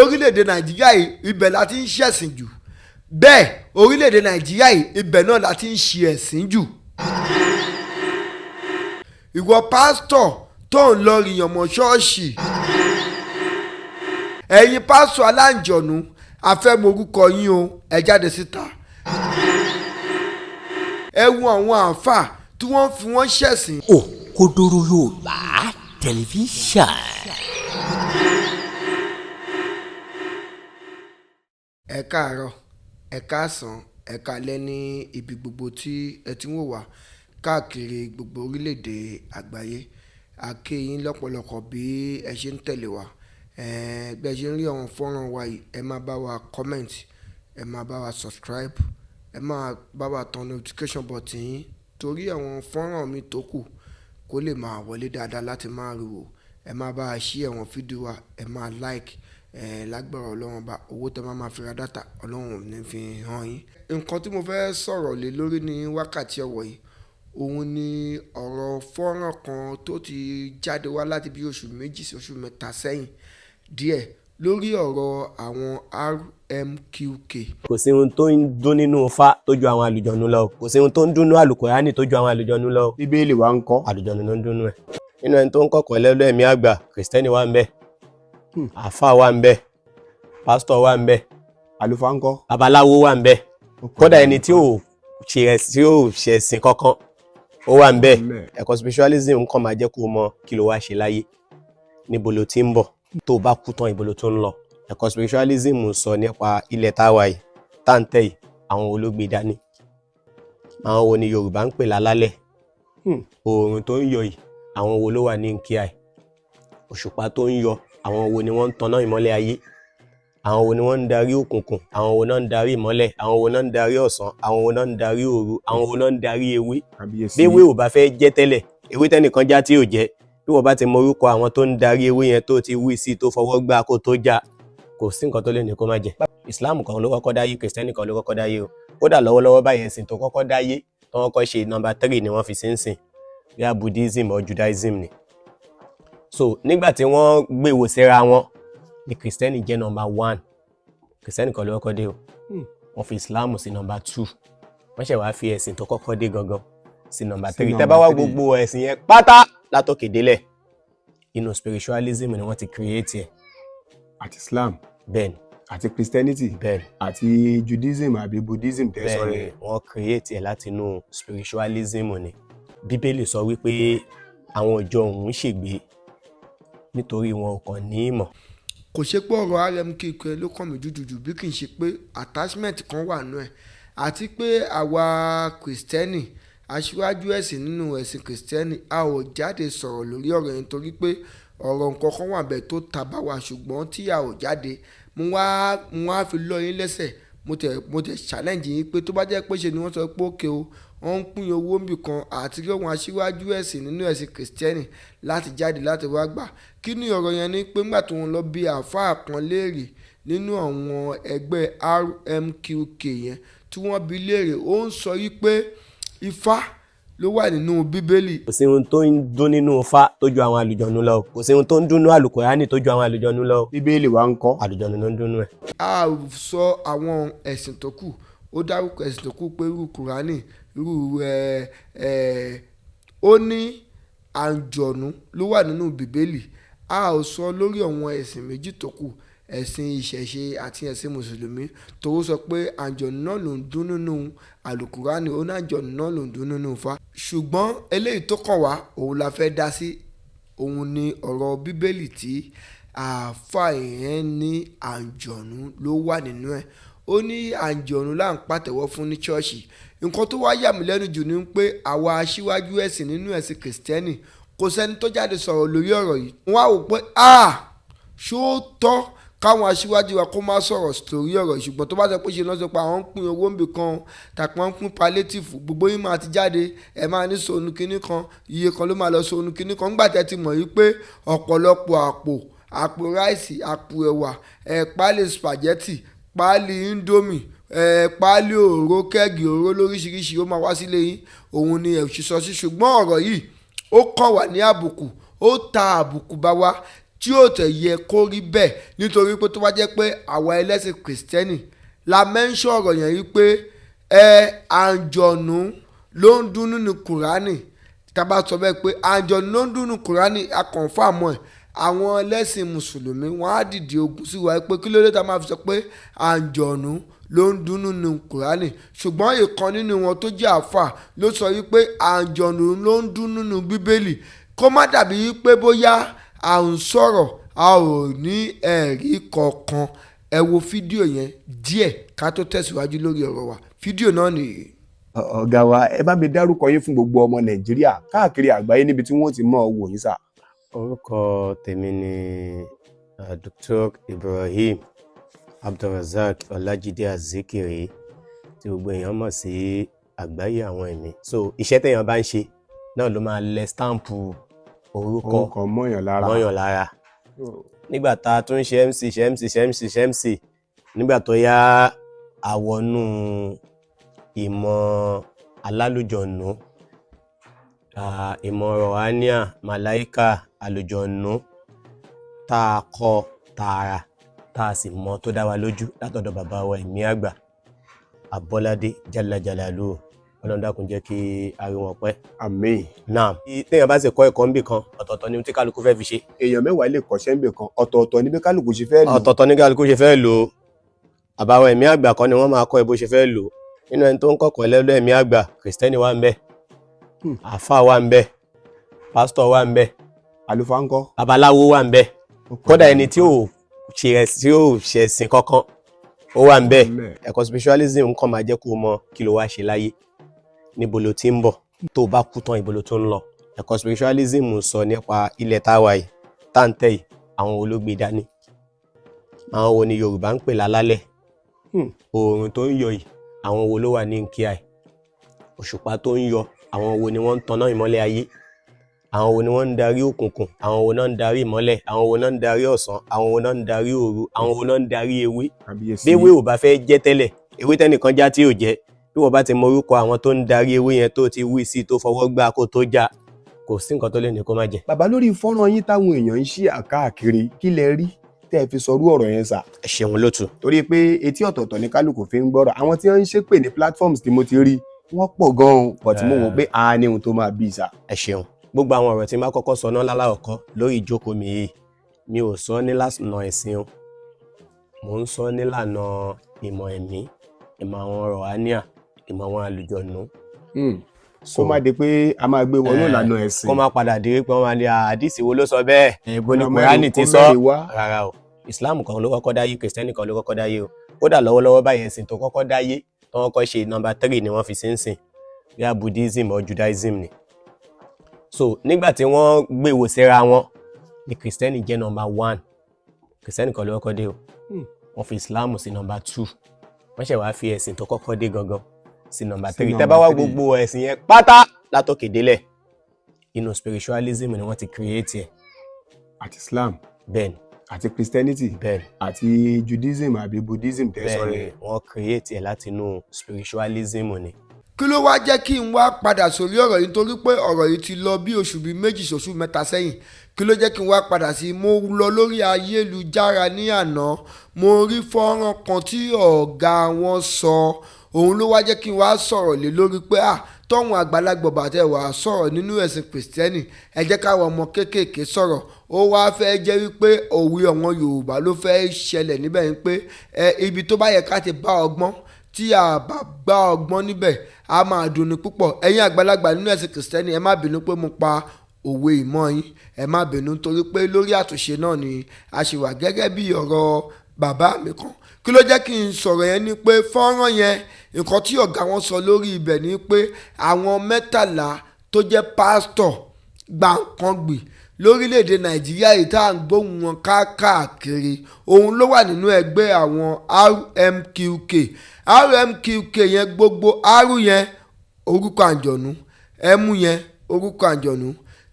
orílẹ̀-èdè Nàìjíríà yìí ibẹ̀ la ti ń ṣẹ̀sìn jù bẹ́ẹ̀ orílẹ̀-èdè Nàìjíríà yìí ibẹ̀ náà la ti ń ṣe ẹ̀sìn jù. ìwọ pásítọ̀ tó ń lọ rìyàn mọ́ ṣọ́ọ̀ṣì ẹ̀yin pásítọ̀ aláǹjọ̀nú afẹ́morúkọ yín o ẹ jáde síta. ẹ wo àwọn àáfàá tí wọ́n fi wọ́n ṣẹ̀sìn. Òkodoro Yorùbá tẹlifíṣàn. ẹ káàárọ̀ ẹ káàsán ẹ káalẹ́ ní ibi gbogbo tí ẹ ti ń wò wá káàkiri gbogbo orílẹ̀-èdè àgbáyé. a kí yín lọ́pọ̀lọpọ̀ bí ẹ ṣe ń tẹ̀lé wa bí ẹ ṣe ń rí àwọn fọ́nrán wa yìí ẹ máa bá wa comment ẹ máa bá wa subscribe ẹ máa bá wa tan notification button yín torí àwọn fọ́nrán mi tó kù kó lè máa wọlé dáadáa láti máa rí wò. ẹ máa bá a share àwọn fídíò wa ẹ máa like lágbára ọlọ́run bá owó tẹ́ máa fi ra dátà ọlọ́run ò ní fi hàn yín. nǹkan tí mo fẹ́ sọ̀rọ̀ lé lórí ní wákàtí ọ̀wọ̀ yìí òun ni ọ̀rọ̀ fọ́nrán kan tó ti jáde wá láti bí oṣù méjì sí oṣù mẹ́ta sẹ́yìn díẹ̀ lórí ọ̀rọ̀ àwọn RMQK. kò sí ohun tó ń dún nínú Ifá tó ju àwọn àlùjọ̀nù lọ kò sí ohun tó ń dún nínú àlùkùránì tó ju àwọn àlùjọ̀nù lọ. bíbélì wa ń kọ́ àlùjọ̀nù ló ń dún nínú ẹ̀. nínú ẹni tó ń kọ́kọ́ lẹ́lọ́ ẹ̀mí àgbà Kristeni wà ń bẹ àfáà wà ń bẹ pásítọ̀ wà ń bẹ àlùfáà ń kọ́ babaláwo wà ń bẹ kódà ẹni tí ò ṣe ẹ̀sìn kankan ó wà ń bẹ. ẹ̀kọ́ spiritualism kàn máa jẹ́ kó mọ kí ló wá ṣe láyé níbo ló ti ń bọ̀ tó bá kú tán ibo ló tún ń lọ. ẹ̀kọ́ spiritualism sọ nípa ilẹ̀ táwa yìí táǹtẹ̀ yìí àwọn olóògbé dání àwọn wo ni Yorùbá ń pè lálálẹ̀ oòrùn tó ń yọ yìí àwọn wo ló wà ní nkíà ẹ̀ òṣùpá tó ń yọ àwọn wo ni wọ́n ń tanná ìmọ́lẹ̀ ayé àwọn wo ni wọ́n ń darí òkùnkùn àwọn wo náà ń darí ìmọ́lẹ̀ àwọn wo náà ń darí ọ̀sán àwọn wo náà ń darí òru àwọn wo náà ń darí ewé. bí ewé ò bá fẹ́ jẹ́ tẹ́lẹ̀ ewé tẹ́nìkan já tí ò jẹ́ bí wọ́n bá ti mọ orúkọ àwọn tó ń darí ewé yẹn tó ti wí sí tó fọwọ́ gbá kó tó já kò sí nǹkan tó lè ní kó má jẹ. Islam kan ló kọ́kọ́ dáyé Kristẹni kan ló kọ́kọ́ dáyé o kódà lọ́wọ́lọ́wọ́ báyìí ẹ̀sìn tó kọ́kọ́ dáyé tó wọ́n kọ́ ṣe nọ́mbà 3 ni wọ́n fi sí ń sìn bí Buddhism or Judaism ni. so nígbà tí wọ́n gbé ìwò síra wọn ni Kristẹni jẹ́ nọ́mbà 1 Kristẹni kan ló kọ́kọ́ dé o wọ́n fi Islam sí nọ́mbà 2 wọ́n ṣẹ̀ wá fi ẹ̀sìn tó kọ́kọ́ dé gangan sí nọ́mbà 3 tẹ́ bá wá gbogbo ẹ̀sìn yẹn pátá látòkè délẹ̀ inú spiritualism ni wọ́n ti create ẹ̀. àti Islam bẹ́ẹ̀ni àti Christianity bẹ́ẹ̀ni àti Judaism àbí Buddhism tẹ́ sọ rẹ̀. bẹ́ẹ̀ni wọ́n create ẹ̀ láti inú spiritualism ni. Bíbélì sọ wípé àwọn ìjọ òun ṣègbé nítorí wọn ò kàn ní ìmọ̀. kò ṣe pé ọ̀rọ̀ RMQK ló kàn mí jùjùjù bí kì í ṣe pé attachment kan wà nù ẹ̀ àti pé àwa Kristẹni aṣíwájú ẹ̀sìn nínú ẹ̀sìn Kristẹni a ò jáde sọ̀rọ̀ lórí ọ̀rọ̀ yẹn torí pé ọ̀rọ̀ nǹkan kan wà bẹ́ẹ̀ tó ta bá wa ṣùgbọ́n tí a ò jáde mo wá fi lọ yín lẹ́sẹ̀ mo tẹ̀ challenge yín pé tó bá jẹ́ pé ṣe ni wọ́n sọ pé òkè o wọ́n ń pín owó níbì kan àti kí wọ́n aṣíwájú ẹ̀sìn nínú ẹ̀sìn Kristẹni láti jáde láti wá gbà kí ni ọ̀rọ̀ yẹn ni pé nígbà tí wọ́n lọ bí àáfàá kan léèrè nínú àwọn ẹgbẹ́ RMQK yẹn tí wọ́n bi léèrè ó ń sọ yí pé Ifá ló wà nínú Bíbélì. kò sí ohun tó ń dún nínú Ifá tó ju àwọn àlùjọ̀nù lọ kò sí ohun tó ń dún nínú àlùkùránì tó ju àwọn àlùjọ̀nù lọ. bíbélì wa ń kọ́ àlùjọ̀nù ló ń dún nínú ẹ̀. a sọ àwọn ẹ̀sìn tó kù ó dárúkọ ẹ̀sìn tó kù pé irú kùránì irú ó ní àǹjọ̀nù ló wà nínú Bíbélì a ò sọ lórí àwọn ẹ̀sìn méjì tó kù ẹ̀sìn ìṣẹ̀ṣe àti ẹ̀sìn mùsùlùmí tó sọ pé àǹjọ̀nù náà ló ń dún nínú àlùkùránì ó ní àǹjọ̀nù náà ló ń dún nínú Ifá. ṣùgbọ́n eléyìí tó kàn wá òun la fẹ́ dá sí òun ni ọ̀rọ̀ Bíbélì tí àáfàá yẹn ní àǹjọ̀nù ló wà nínú ẹ̀ ó ní àǹjọ̀nù là ń pàtẹ́wọ́ fún ní ṣọ́ọ̀ṣì. nǹkan tó wá yà mí lẹ́nu jù ni pé àwa aṣíwájú ẹ̀sìn nínú ẹ̀sìn Kristẹni kò sẹ́ni tó jáde sọ̀rọ̀ lórí ọ̀rọ̀ yìí. wọ́n á wò pé ṣó tọ́ káwọn aṣíwájú wa kó má sọ̀rọ̀ sórí ọ̀rọ̀ ṣùgbọ́n tó bá sọ pé ṣe lọ́sọ̀ pé àwọn ń pín owó níbì kan tàbí wọ́n ń pín palliative gbogbo yín máa ti jáde ẹ̀ máa ní sọnù kínní kan iye kan ló máa lọ sọnù kínní kan nígbà tẹ́ ti mọ̀ yìí pé ọ̀pọ̀lọpọ̀ àpò ráìsì àpò ẹ̀wà páálí spaghetti páálí indomie páálí òróró kẹ́ẹ̀gì òróró lóríṣiríṣi ó máa wá sílé yín òun ni ẹ̀ ṣiṣọ́ sí ṣùgbọ́n ọ̀rọ̀ yìí ó kàn wá ní àbùkù ó ta àbùkù bá wa tí ó tẹ̀ yẹ kó rí bẹ́ẹ̀ nítorí pé tó bá jẹ́ pé àwa ẹlẹ́sìn Kristẹni la mẹ́ńṣọ́ ọ̀rọ̀ yẹn rí pé àǹjọ̀nú ló ń dún nínú Kùránì tábà sọ bẹ́ẹ̀ pé àǹjọ̀nú ló ń dún nínú Kùránì akọ̀ǹfàmọ́ ẹ̀ àwọn ẹlẹ́sìn mùsùlùmí wọ́n á dìde ogun sí wa pé kí ló dé tá máa fi sọ pé àǹjọ̀nú ló ń dún nínú Kùránì ṣùgbọ́n ìkan nínú wọn tó jẹ́ àfà ló sọ wípé àǹjọ̀nú ló ń dún nínú Bíbélì kó má dàbí wípé bóyá à ń sọ̀rọ̀ a ò ní ẹ̀rí kankan ẹ wo fídíò yẹn díẹ̀ ká tó tẹ̀síwájú lórí ọ̀rọ̀ wa fídíò náà nìyí. ọ̀gá wa ẹ bá mi dárúkọ yín fún gbogbo ọmọ Nàìjíríà káàkiri àgbáyé níbi tí wọ́n ti mọ̀ ọ́ wò yín sà. orúkọ tèmi ni Dr. Ibrahim Abdulrazak Ọlájídé Azikiri tí gbogbo èèyàn mọ̀ sí àgbáyé àwọn ẹ̀mí. So iṣẹ́ téèyàn bá ń ṣe náà ló máa lẹ stampu orúkọ mọ́yàn lára. Nígbà tá a tún ṣe MC nígbà tó yá àwọnú ìmọ̀ alálùjọ̀nù ìmọ̀ rọ̀hánìà màláíkà àlùjọ̀nù tá a kọ́ tààrà tá a sì mọ̀ tó dá wa lójú látọ̀dọ̀ bàbá wa ẹ̀mí àgbà Abọ́ládé jálajàlálù Ọlọ́run dákun jẹ́ kí a rí wọn pẹ́. Àmín. Náà téèyàn bá sì kọ́ ẹ̀kọ́ níbì kan ọ̀tọ̀ọ̀tọ̀ ni tí kálukú fẹ́ fi ṣe. èèyàn mẹ́wàá lè kọ́ṣẹ́ níbì kan ọ̀tọ̀ọ̀tọ̀ ni bí kálukú ṣe fẹ́ lò. ọ̀tọ̀ọ̀tọ̀ ni kálukú ṣe fẹ́ lò ó. Àbáwọ̀ ẹ̀mí àgbà kan ni wọ́n máa kọ́ ẹ bó ṣe fẹ́ lò ó. Nínú ẹni tó ń kọ́kọ́ ẹlẹ́lọ́ ẹ̀mí àgbà Kristẹni wà ń bẹ, àfáà wà ń bẹ, pásítọ̀ wà ń bẹ, àlùfáà ńkọ́, babaláwo wà ń bẹ, kódà ẹni tí ò ṣẹ̀sìn kankan ó wà ń bẹ. Ẹ̀kọ́ spiritualism kan máa jẹ́ kó mọ kí ló wá ṣe láyé, níbo ló ti ń bọ̀, tó bá kú tán ibo ló tó ń lọ. Ẹ̀kọ́ spiritualism sọ nípa ilẹ̀ táwa yìí táǹtẹ̀ yìí àwọn wo ló gbé dání, àwọn wo ni Yorùbá ń pè lálálẹ̀, oòrùn tó ń yọ yìí àwọn wo ló wà ní nkíà ẹ̀, òṣùpá tó ń yọ àwọn wo ni wọ́n ń tanná ìmọ́lẹ̀ ayé, àwọn wo ni wọ́n ń darí òkùnkùn, àwọn wo náà ń darí ìmọ́lẹ̀, àwọn wo náà ń darí ọ̀sán, àwọn wo náà ń darí òru, àwọn wo náà ń darí ewé. Bí ewé ò bá fẹ́ jẹ́ tẹ́lẹ̀, ewé tẹ́nìkan já tí ò jẹ́, bí wọ́n bá ti mọ orúkọ àwọn tó ń darí ewé yẹn tó ti wí sí tó fọwọ́ gbá kó tó já, kò sí nǹkan tó lè ní kó má jẹ. bàbá lórí fọ́nrán yín táwọn èèyàn ń ṣí àkáàkiri kí lẹ rí tẹ́ ẹ fi sọrú ọ̀rọ̀ yẹn sà. Ẹ ṣeun lótú. torí pé etí ọ̀tọ̀ọ̀tọ̀ ní kálukú fi ń gbọ́rọ̀ àwọn tí wọ́n ń ṣépè ní platforms tí mo ti rí wọ́n pọ̀ gan-an but mo wò pé a ní ohun tó máa bí sà. Ẹ ṣeun. Gbogbo àwọn ọ̀rọ̀ tí n bá kọ́kọ́ sọ náà lálàkọ́kọ́ lórí ìjókòó mi yìí mi ò sọ nílànà ẹ̀sìn o, mò ń sọ nílànà ìmọ̀ ẹ̀mí, ìmọ̀ àwọn rọ̀hánìà, ìmọ̀ àwọn àlùjọ̀nù. kó má di pé a máa gbé wọnú ìlànà ẹ̀sìn. kó má padà di pé wọ́n máa ní àdìsí wo ló sọ bẹ́ẹ̀, èèbó ni Kùránì ti sọ. Rárá o, Islam kan ló kọ́kọ́ dáyé, Kristẹni kan ló kọ́kọ́ dáyé o. Kódà lọ́wọ́lọ́wọ́ báyìí ẹ̀sìn tó kọ́kọ́ dáyé tó wọ́n kọ́ ṣe nọ́mbà 3 ni wọ́n fi sí ń sìn, bíi Buddhism or Judaism ni. So nígbà tí wọ́n gbé wò síra wọn ni Kristẹni jẹ́ nọ́mbà 1, Kristẹni kan ló kọ́kọ́ dé o. Wọ́n fi Islam sí nọ́mbà 2, wọ́n ṣẹ̀ wá fi ẹ̀sìn tó kọ́kọ́ dé gangan sí nọ́mbà 3. Tẹ́ bá wá gbogbo ẹ̀sìn yẹn pátá látòkè délẹ̀ inú spiritualism ni wọ́n ti create ẹ̀. àti Islam bẹ́ẹ̀ni, àti Christianity bẹ́ẹ̀ni, àti Judaism àbí Buddhism tẹ́ sọ bẹ́ẹ̀ni rẹ̀. wọ́n create ẹ̀ láti inú spiritualism ni. kí ló wá jẹ́ kí n wá padà sórí ọ̀rọ̀ yìí nítorí pé ọ̀rọ̀ yìí ti lọ bí oṣù bíi méjì oṣù mẹ́ta sẹ́yìn. Kí ló jẹ́ kí n wá padà sí i? Mo lọ lórí ayélujára ní àná, mo rí fọ́nrán kan tí ọ̀gá wọn sọ, òun ló wá jẹ́ kí n wá sọ̀rọ̀ lé lórí pé tọ́hún àgbàlagbà bàtẹ́ wà sọ̀rọ̀ nínú ẹ̀sìn Kristẹni, ẹ jẹ́ káwọn ọmọ kéékèèké sọ̀rọ̀. Ó wá fẹ́ jẹ́ wípé òwe àwọn Yorùbá ló fẹ́ ṣẹlẹ̀ níbẹ̀ yín pé ibi tó bá yẹ ká ti bá ọgbọ́n tí a bá gbá ọgbọ́n níbẹ̀ a máa dunni púpọ̀. Ẹ̀yin àgbàlagbà nínú ẹ̀sìn Kristẹni ẹ má bínú pé mo pa òwe ìmọ̀ yín, ẹ má bínú torí pé lórí àtúnṣe náà ni a ṣe wà gẹ́gẹ́ bí ọ̀rọ̀ bàbá mi kan. Kí ló jẹ́ kí n sọ̀rọ̀ yẹn ni pé fọ́nrán yẹn nǹkan tí ọ̀gá wọn sọ lórí ibẹ̀ ni pé àwọn 13 tó jẹ́ pásítọ̀ gbàǹkangbì lórílẹ̀‐èdè Nàìjíríà yìí tá à ń gbóhùn wọn káàkiri òun ló wà nínú ẹgbẹ́ àwọn RMQK yẹn gbogbo R yẹn orúkọ àǹjọ̀nú, M yẹn orúkọ àǹjọ̀nú,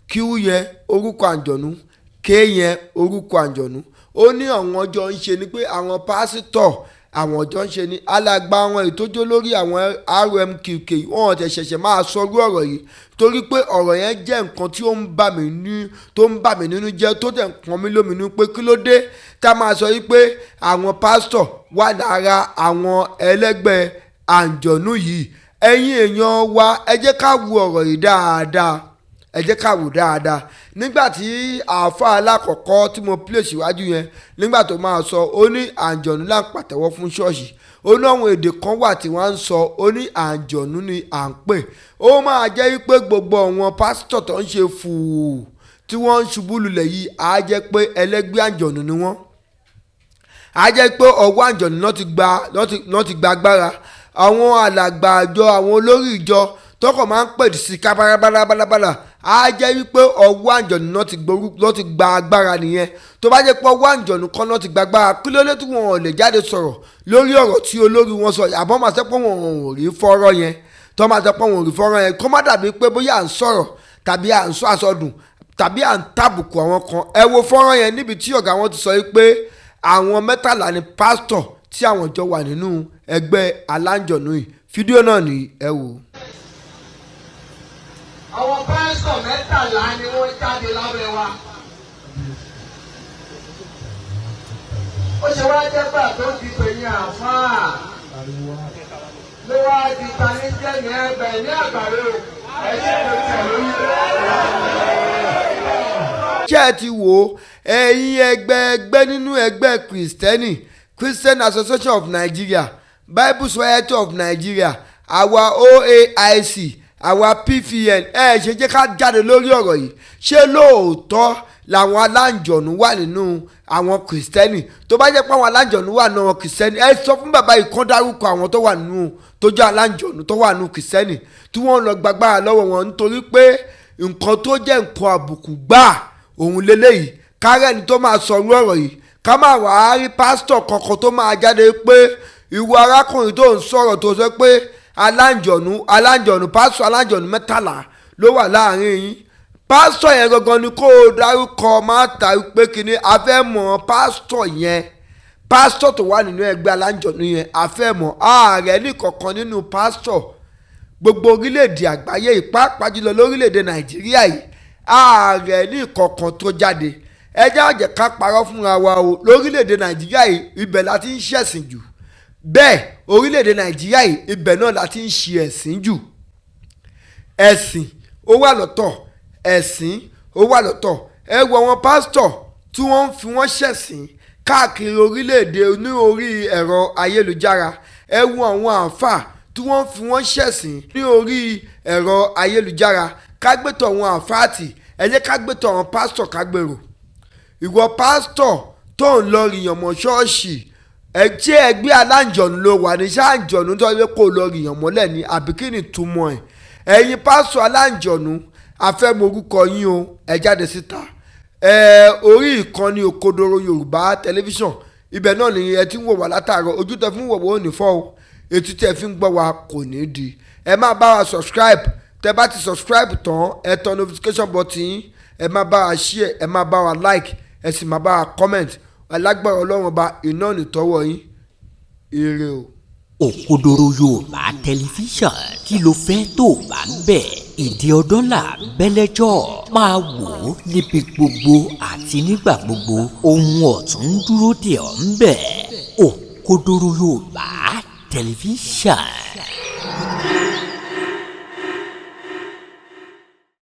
Q yẹn orúkọ àǹjọ̀nú, K yẹn orúkọ àǹjọ̀nú. Ó ní àwọn ọjọ́ ń ṣe ni pé àwọn pásítọ̀ àwọn ọjọ́ ń ṣe ni alàgbà àwọn ìtọ́jú lórí àwọn RMQK wọn ti ṣẹ̀ṣẹ̀ máa sọrú ọ̀rọ̀ yìí torí pé ọ̀rọ̀ yẹn jẹ́ nǹkan tí ó ń bà mí nínú jẹ́ tó tẹ̀ ń pọn mí lóminú pé kí ló dé tá a máa sọ yìí pé àwọn pásítọ̀ wà lára àwọn ẹlẹ́gbẹ́ àǹjọ̀nú yìí ẹ̀yin èèyàn wa ẹ jẹ́ ká wo ọ̀rọ̀ yìí dáadáa ẹ jẹ́ ká wò dáadáa nígbà tí àáfàá alákọ̀ọ́kọ́ tí mo plé síwájú yẹn nígbà tó máa sọ ó ní àǹjọ̀nú là ń pàtẹ́wọ́ fún ṣọ́ọ̀ṣì ó ní àwọn èdè kan wà tí wọ́n ń sọ ó ní àǹjọ̀nú ni à ń pè ó máa jẹ́ wípé gbogbo àwọn pásítọ̀ tó ń ṣe fùú tí wọ́n ń ṣubú lulẹ̀ yìí á jẹ́ pé ẹlẹ́gbẹ́ àǹjọ̀nú ni wọ́n á jẹ́ pé ọwọ́ àǹjọ̀nú náà ti gba agbára àwọn alàgbà àjọ àwọn olórí ìjọ tọkọ máa ń pèdì sí ká bárabarabara á jẹ́ wípé ọwọ́ àǹjọ̀nù náà ti gba agbára nìyẹn tó bá jẹ́ pé ọwọ́ àǹjọ̀nù kan náà ti gba agbára kí ló dé tí wọn ò lè jáde sọ̀rọ̀ lórí ọ̀rọ̀ tí olórí wọn sọ àbọ̀ máa sẹ́ pé wọn ò rí fọ́rọ̀ yẹn tó máa sẹ́ pé wọn ò rí fọ́rọ̀ yẹn kó má dàbí pé bóyá à ń sọ̀rọ̀ tàbí à ń sọ àsọdùn tàbí à ń tàbùkù àwọn kan ẹ wo fọ́rọ̀ yẹn níbi tí ọ̀gá wọn ti sọ pé àwọn 13 ni pásítọ̀ tí àwọn jọ wà nínú ẹgbẹ́ aláǹjọ̀nú yìí fídíò náà ni ẹ wò. Àwọn pásítọ̀ 13 ni wọ́n jáde lábẹ́ wa. Ó ṣe wá jẹ́ pé àtó ti pè ní àfáà. Ló wá di tani jẹ́ ní ẹgbẹ́ ní àgbàdo. Ẹ̀ṣẹ̀ ló tẹ̀ lórí. Ṣé ẹ ti wò ó ẹ̀yin ẹgbẹ́ nínú ẹgbẹ́ Kristeni Christian Association of Nigeria Bible Society of Nigeria àwa OAIC àwa PVN ṣe jẹ́ ká jáde lórí ọ̀rọ̀ yìí ṣé lóòótọ́ làwọn aláǹjọ̀nú wà nínú àwọn Kristẹni tó bá jẹ́ pé àwọn aláǹjọ̀nú wà nínú àwọn Kristẹni ẹ sọ fún bàbá yìí kán dárúkọ àwọn tó wà nínú tó jẹ́ aláǹjọ̀nú tó wà nínú Kristẹni tí wọ́n lọ gbàgbára lọ́wọ́ wọn nítorí pé nǹkan tó jẹ́ nǹkan àbùkù gbà òun lélẹ́yìí kárẹ́ni tó máa sọ orú ọ̀rọ̀ yìí ká máa wà á rí pásítọ̀ kankan tó máa jáde pé ìwọ arákùnrin tó ń sọ̀rọ̀ tó sọ pé aláǹjọ̀nú pásítọ̀ aláǹjọ̀nú 13 ló wà láàrin yín pásítọ̀ yẹn gangan ni kó o dárúkọ máa ta pé kíní afẹ́mọ̀ pásítọ̀ yẹn pásítọ̀ tó wà nínú ẹgbẹ́ aláǹjọ̀nú yẹn afẹ́mọ̀ ààrẹ nìkankan nínú pásítọ̀ gbogbo orílẹ̀-èdè àgbáyé pàápàá jùlọ lórílẹ̀-èdè Nàìjíríà yìí ààrẹ nìkankan tó jáde ẹ jẹ́ àjẹ́ ká parọ́ fúnra wa o lórílẹ̀-èdè Nàìjíríà yìí ibẹ̀ la ti ń ṣẹ̀sìn jù bẹ́ẹ̀ orílẹ̀-èdè Nàìjíríà yìí ibẹ̀ náà la ti ń ṣe ẹ̀sìn jù ẹ̀sìn ó wà lọ́tọ̀ ẹ̀sìn ó wà lọ́tọ̀ ẹ wo àwọn pásítọ̀ tí wọ́n ń fi wọ́n ṣẹ̀sìn káàkiri orílẹ̀-èdè ní orí ẹ̀rọ ayélujára ẹ wo àwọn àáfàá tí wọ́n ń fi wọ́n ṣẹ̀sìn ní orí ẹ̀rọ ayélujára kágbétọ̀ àwọn àáfàá ẹ jẹ́ kágbétọ̀ àwọn pásítọ̀ kágbèrò ìwọ pásítọ̀ tó ń lọ rìyàn mọ́ ṣọ́ọ̀ṣì ṣé ẹgbẹ́ aláǹjọ̀nù ló wà ní ṣáàǹjọ̀nù tó yẹ kó lọ rìyàn mọ́lẹ̀ ní àbí kí ni túmọ̀ ẹ̀ ẹ̀yin pásítọ̀ aláǹjọ̀nù afẹ́morúkọ yín o ẹ jáde síta orí ìkànnì Òkodoro Yorùbá tẹlifíṣàn ibẹ̀ náà ni ẹ ti ń wò wá látàárọ̀ ojú tẹ fún wọ̀wọ́ òní fọ́ o etí tẹ fi ń gbọ́ wa kò ní di ẹ máa bá wa subscribe tẹ bá ti subscribe tán ẹ tàn notification button yín ẹ máa bá wa share ẹ máa bá wa like ẹ sì máa bá wa comment alágbára Ọlọ́run ọba iná nìtọ́wọ́ yín ire o. Òkodoro Yorùbá tẹlifíṣàn kí ló fẹ́ tó bá ń bẹ̀ èdè ọdún là bẹ́lẹ́jọ́ máa wò ó níbi gbogbo àti nígbà gbogbo ohun ọ̀tún dúró dè ọ́ ń bẹ̀ Òkodoro Yorùbá tẹlifíṣàn.